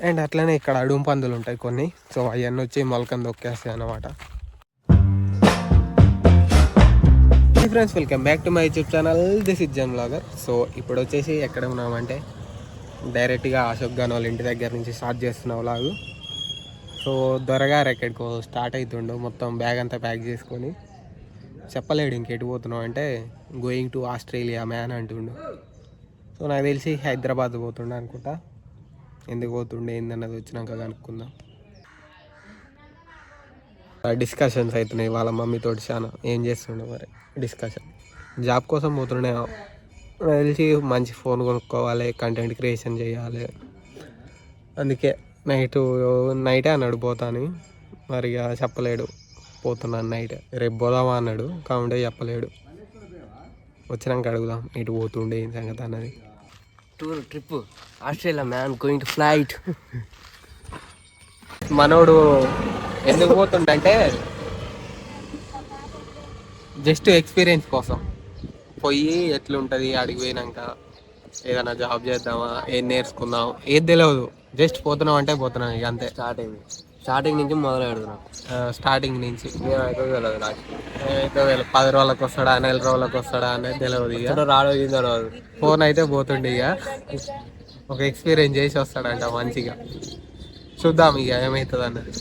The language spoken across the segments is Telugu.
అండ్ అట్లనే ఇక్కడ అడుగు పందులు ఉంటాయి కొన్ని. సో అవన్నీ వచ్చి మొలకని దొక్కేస్తాయి అన్నమాట. Friends, welcome back to my YouTube channel. This is Jan vlogger. So ఇప్పుడు వచ్చేసి ఎక్కడ ఉన్నామంటే డైరెక్ట్గా అశోక్ గాన్ వాళ్ళ ఇంటి దగ్గర నుంచి స్టార్ట్ చేస్తున్న వ్లాగు. సో దొరగారు ఎక్కడికో స్టార్ట్ అవుతుండు, మొత్తం బ్యాగ్ అంతా ప్యాక్ చేసుకొని. చెప్పలేడు ఇంకెటు పోతున్నావు అంటే గోయింగ్ టు ఆస్ట్రేలియా మ్యాన్ అంటుండు. సో నాకు తెలిసి హైదరాబాద్ పోతుండే అనుకుంటా. ఎందుకు పోతుండే ఏందన్నది వచ్చినాక కనుక్కుందాం. డిస్కషన్స్ అవుతున్నాయి వాళ్ళ మమ్మీతో. చాలా ఏం చేస్తుండే మరి డిస్కషన్. జాబ్ కోసం పోతుండే నాకు తెలిసి. మంచి ఫోన్ కొనుక్కోవాలి, కంటెంట్ క్రియేషన్ చేయాలి. అందుకే నైటే అన్నాడు పోతాను. మరి ఇక చెప్పలేడు పోతున్నాను నైట్. రేపు పోదామా అన్నాడు, కావుంటే చెప్పలేడు. వచ్చినాక అడుగుదాం ఇటు పోతుండే ఏం సంగతి అన్నది. Trip Australia man going to flight. మనోడు ఎందుకు పోతుండంటే జస్ట్ ఎక్స్పీరియన్స్ కోసం. పోయి ఎట్లుంటుంది అడిగి పోయినాక ఏదైనా జాబ్ చేద్దామా, ఏం నేర్చుకుందాం, ఏది తెలియదు. జస్ట్ పోతున్నాం అంటే పోతున్నాం ఇక అంతే. స్టార్టింగ్ నుంచి మొదలు పెడుతున్నాం. స్టార్టింగ్ నుంచి ఏమైతే తెలియదు నాకు. ఏమైతే 10 రోజులకు వస్తాడా, 4 రోజులకు వస్తాడా అనేది తెలియదు. ఇక రాడు తెలియదు. ఫోన్ అయితే పోతుండే ఇక ఒక ఎక్స్పీరియన్స్ చేసి వస్తాడంట మంచిగా. చూద్దాం ఇక ఏమవుతుంది అన్నది.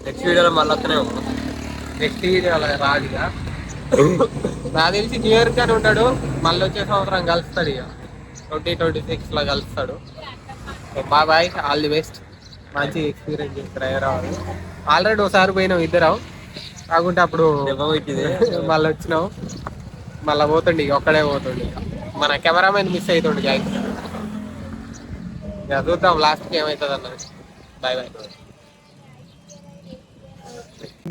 నెక్స్ట్ వీడియోలో మళ్ళీ వస్తూనే ఉంటాం. నెక్స్ట్ వీడియోలో రాదు ఇక. నాకు తెలిసి న్యూ ఇయర్ కానీ ఉంటాడు, మళ్ళీ వచ్చే సంవత్సరం కలుస్తాడు. ఇక 2026లో కలుస్తాడు. Bye, all the best. మంచి ఎక్స్పీరియన్స్ చేస్తారు. ఆల్రెడీ ఒకసారి పోయినాం ఇద్దరం, కాకుంటే అప్పుడు మళ్ళీ వచ్చినాం. మళ్ళీ పోతుండే ఇక ఒక్కడే పోతుండే. మన కెమెరామెన్ మిస్ అవుతుండే జాయి. ఇక చూద్దాం లాస్ట్కి ఏమవుతుంది అన్నది. Bye bye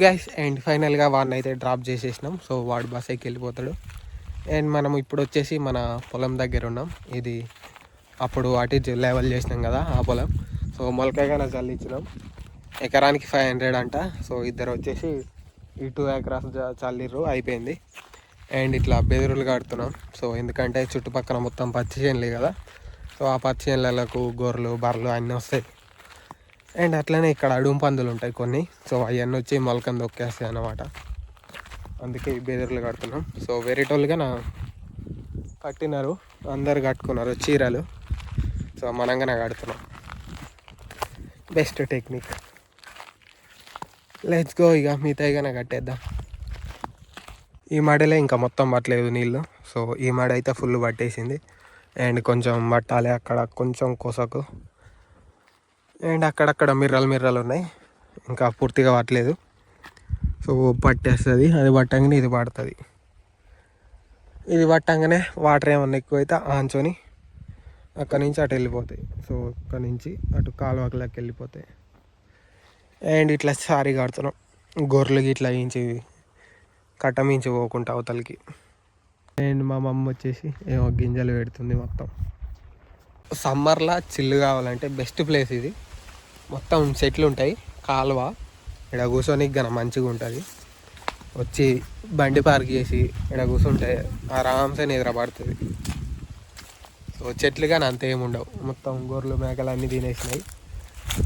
guys. అండ్ ఫైనల్గా వాడిని అయితే డ్రాప్ చేసేసినాం. సో వాడు బస్ ఎక్కి వెళ్ళిపోతాడు. అండ్ మనం ఇప్పుడు వచ్చేసి మన పొలం దగ్గర ఉన్నాం. ఇది అప్పుడు అటు లెవెల్ చేసినాం కదా ఆ పొలం. సో మొలకాయగా చల్లించినాం. ఎకరానికి 500 అంట. సో ఇద్దరు వచ్చేసి ఈ 2 acres చల్లిర్రు, అయిపోయింది. అండ్ ఇట్లా బెదురులు కడుతున్నాం. సో ఎందుకంటే చుట్టుపక్కల మొత్తం పచ్చి చేనులే కదా. సో ఆ పచ్చి చేనులకు గొర్రెలు, బర్రెలు అన్నీ వస్తాయి. అండ్ అట్లనే ఇక్కడ అడుగు పందులు ఉంటాయి కొన్ని. సో అవన్నీ వచ్చి మొలకని దొక్కేస్తాయి అన్నమాట. అందుకే ఈ బెదురులు కడుతున్నాం. సో వేరేటోళ్ళుగా కట్టినారు, అందరు కట్టుకున్నారు చీరలు. సో మనంగానే కడుతున్నాం. Best technique. Let's go. ఇక మిగతాయిగానే కట్టేద్దాం. ఈ మడలే ఇంకా మొత్తం పట్టలేదు నీళ్ళు. సో ఈ మడ అయితే ఫుల్ పట్టేసింది. అండ్ కొంచెం పట్టాలి అక్కడ కొంచెం కొసకు. అండ్ అక్కడక్కడ మిర్రలు ఉన్నాయి, ఇంకా పూర్తిగా పట్టలేదు. సో పట్టేస్తుంది. అది పట్టంగానే ఇది పడుతుంది. ఇది పట్టంగానే వాటర్ ఏమన్నా ఎక్కువైతే ఆంచొని అక్కడి నుంచి అటు వెళ్ళిపోతాయి. సో అక్కడి నుంచి అటు కాలువకి వెళ్ళిపోతాయి. అండ్ ఇట్లా సారీ కడుతున్నాం. గొర్రెలకి ఇట్లా ఇంచి కట్టమించి పోకుండా అవతలకి. అండ్ మా మమ్మ వచ్చేసి ఏమో గింజలు పెడుతుంది. మొత్తం సమ్మర్లో చిల్లు కావాలంటే బెస్ట్ ప్లేస్ ఇది. మొత్తం చెట్లు ఉంటాయి, కాలువ. ఇక్కడ కూర్చొనికి గన మంచిగా ఉంటుంది. వచ్చి బండి పార్క్ చేసి ఇక్కడ కూర్చుంటే ఆరామ్సే నిద్ర పడుతుంది. సో చెట్లు కానీ అంత ఏముండవు, మొత్తం గొర్రెలు మేకలు అన్నీ తినేసినాయి.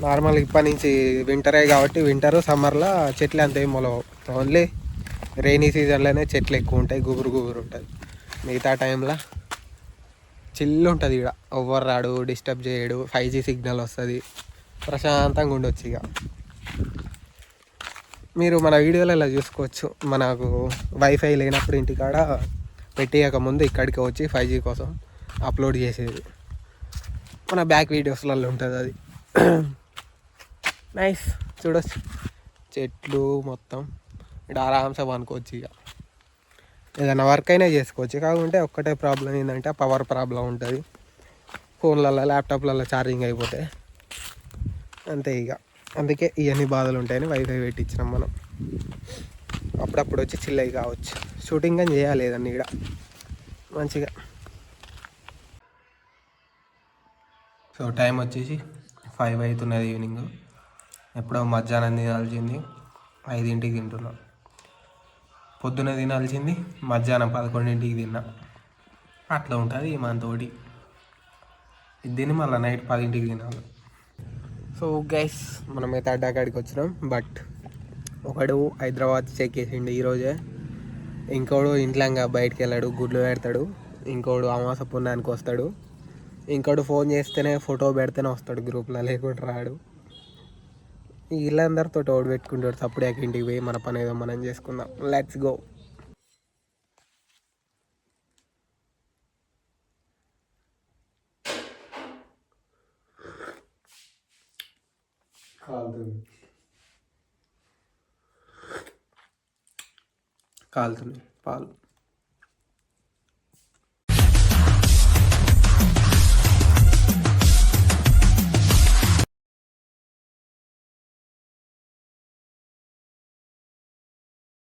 నార్మల్ ఇప్పటి నుంచి వింటరే కాబట్టి వింటరు సమ్మర్లో చెట్లు అంత ఏం మొలవు. ఓన్లీ రైనీ సీజన్లోనే చెట్లు ఎక్కువ ఉంటాయి, గుబురు ఉంటుంది. మిగతా టైంలో చిల్లు ఉంటుంది. ఇక్కడ ఎవ్వరు రాడు, డిస్టర్బ్ చేయడు, 5G సిగ్నల్ వస్తుంది, ప్రశాంతంగా ఉండొచ్చు. ఇక మీరు మన వీడియోలలో చూసుకోవచ్చు. మనకు వైఫై లేనప్పుడు ఇంటికాడ పెట్టేయక ముందు ఇక్కడికి వచ్చి 5G కోసం అప్లోడ్ చేసేది. మన బ్యాక్ వీడియోస్లలో ఉంటుంది అది. నైస్, చూడొచ్చు చెట్లు మొత్తం. ఇక్కడ ఆరామ్సే పనుకోవచ్చు. ఇక ఏదైనా వర్క్ అయినా చేసుకోవచ్చు. కాకుంటే ఒక్కటే ప్రాబ్లం ఏంటంటే పవర్ ప్రాబ్లం ఉంటుంది. ఫోన్లలో, ల్యాప్టాప్లలో ఛార్జింగ్ అయిపోతే అంతే. ఇక అందుకే ఇవన్నీ బాధలు ఉంటాయని వైఫై పెట్టించినాం మనం. అప్పుడప్పుడు వచ్చి చిల్లయి కావచ్చు. షూటింగ్ అని చేయాలి ఏదన్నా ఇక్కడ మంచిగా. సో టైం వచ్చేసి 5 అవుతున్నది ఈవినింగ్. ఎప్పుడో మధ్యాహ్నం తినాల్సింది 5ంటికి తింటున్నాం. పొద్దున తినాల్సింది మధ్యాహ్నం 11ంటికి తిన్నా. అట్లా ఉంటుంది మనతోటి. ఇది తిని మళ్ళీ నైట్ 10ంటికి తినాలి. సో గైస్ మనమైతే అడ్డాకాడికి వచ్చినాం. బట్ ఒకడు హైదరాబాద్ చెక్ చేసిండు ఈరోజే, ఇంకోడు ఇంట్లో ఇంకా బయటికి వెళ్ళాడు, గుడ్లు పెడతాడు, ఇంకోడు అమాస పుణ్యానికి వస్తాడు, ఇంకోడు ఫోన్ చేస్తేనే ఫోటో పెడితేనే వస్తాడు గ్రూప్లో, లేకుండా రాడు. వీళ్ళందరితో ఓడి పెట్టుకుంటాడు. అప్పుడే ఇంటికి పోయి మన పని ఏదో మనం చేసుకుందాం. Let's go. కాలుతుంది పాలు.